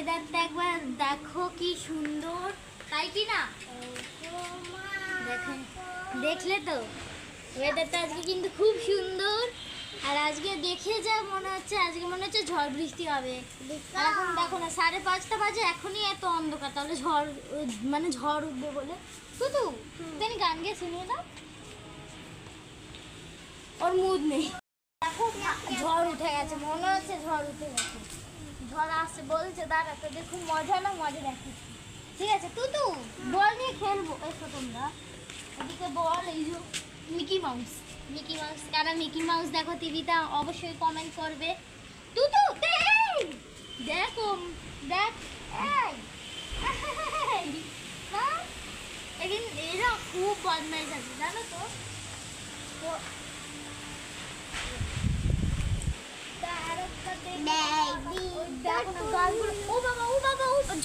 ওয়েদারটা একবার দেখো কি সুন্দর, তাই কি না? দেখেন, দেখলে তো ওয়েদারটা আজকে কিন্তু খুব সুন্দর। আর আজকে দেখে যা মনে হচ্ছে, আজকে মনে হচ্ছে ঝড় বৃষ্টি হবে। আর এখন দেখো না 5:30 বাজে, এখনই এত অন্ধকার, তাহলে ঝড় মানে ঝড় উঠবে বলে। শুধু তুমি গান গিয়ে শুনিয়ে দাও, ওর মুড নেই। দেখো ঝড় উঠে গেছে, মনে হচ্ছে ঝড় উঠে গেছে, ঝড় আসছে বলছে। দাঁড়া তো দেখুন, মজা না মজা দেখো। ঠিক আছে তুতু, বল নিয়ে খেলবো। এসো তোমরা এদিকে, বল। এই যে মিকি মাউস, মিকি মাউস কারা মিকি মাউস দেখো টিভিতে অবশ্যই কমেন্ট করবে। তুতু দেখো, দেখ এদিন এরা খুব বদমাইশ আছে জানো তো।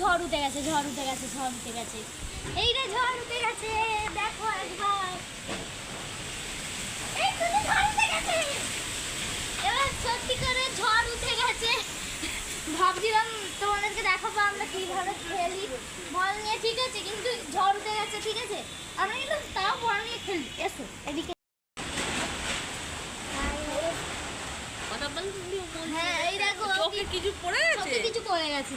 ঝড় উঠে গেছে, ঝড় উঠে গেছে, ঝড় উঠে গেছে। এই রে ঝড় উঠে গেছে, দেখো একবার। এবার সত্যি করে ঝড় উঠে গেছে। ভাবছিলাম তোমাদেরকে দেখাবো আমরা কিভাবে খেলি বল নিয়ে, ঠিক আছে, কিন্তু ঝড় উঠে গেছে। ঠিক আছে, আমরা কিন্তু তাও বল নিয়ে খেলি। এসো এদিকে। হ্যাঁ এই দেখো কিছু পড়ে গেছে, কিছু পড়ে গেছে।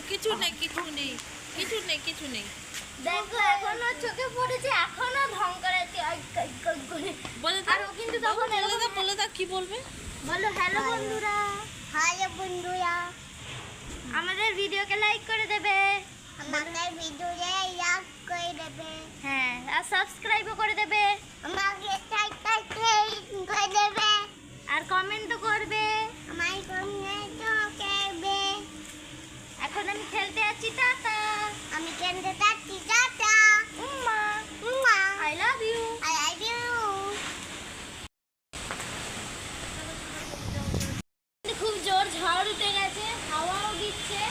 কিছু নেই, কিছু নেই, কিছু নেই, কিছু নেই। দেখো এখনো চোখে পড়েছে, এখনো ঢং করাচ্ছে বলে আর ও কিন্তু তখন বলে দাও কি বলবে। বলো হ্যালো বন্ধুরা, হ্যালো বন্ধুরা, আমাদের ভিডিওকে লাইক করে দেবে, আমাদের ভিডিওতে লাইক করে দেবে, হ্যাঁ, আর সাবস্ক্রাইবও করে দেবে, আমাকে সাবস্ক্রাইব করে দেবে, আর কমেন্টও করবে। আমার কমেন্ট করবে। এখন আমি খেলতে যাচ্ছি, টাটা। আমি খেলতে যাচ্ছি, টাটা। উম্মা উম্মা, I love you. I love you. খুব জোর ঝড় উঠে গেছে, হাওয়াও দিচ্ছে।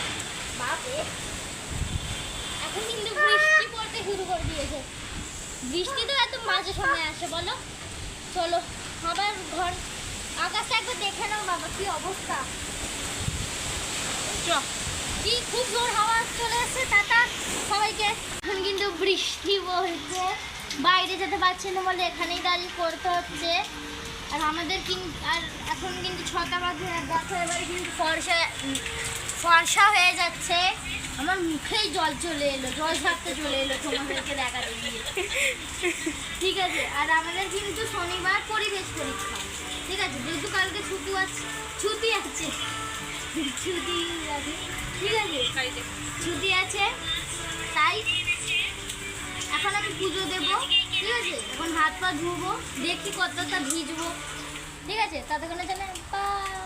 বাপরে, এখন কিন্তু বৃষ্টি পড়তে শুরু করে দিয়েছে। বৃষ্টি তো এত মাঝে সময় আসে বলো। চলো আবার ঘর আকাশটা একবার দেখে নাও বাবা, কি অবস্থা। কি খুব জোর হাওয়া চলে এসেছে। টাটা সবাইকে। এখন কিন্তু বৃষ্টি বলছে, বাইরে যেতে পারছি না বলে এখানেই দাঁড়িয়ে করতে হচ্ছে। আর আমাদের আর এখন কিন্তু 6টা বাজে, দেখো এবারে কিন্তু ফর্সা হয়ে যাচ্ছে। আমার মুখেই জল চলে এলো, জল ছাড়তে চলে এলো তোমাদেরকে দেখাতে গিয়ে। ঠিক আছে, আর আমাদের কিন্তু শনিবার পরিবেশ পরীক্ষা। ঠিক আছে, যেহেতু কালকে ছুটি আছে, ছুটি আছে, ঠিক আছে, ছুটি আছে, তাই এখন আমি পুজো দেবো। ঠিক আছে, এখন হাত পা ধুবো, দেখি কতটা ভিজবো। ঠিক আছে, ততক্ষণে চলে বাই।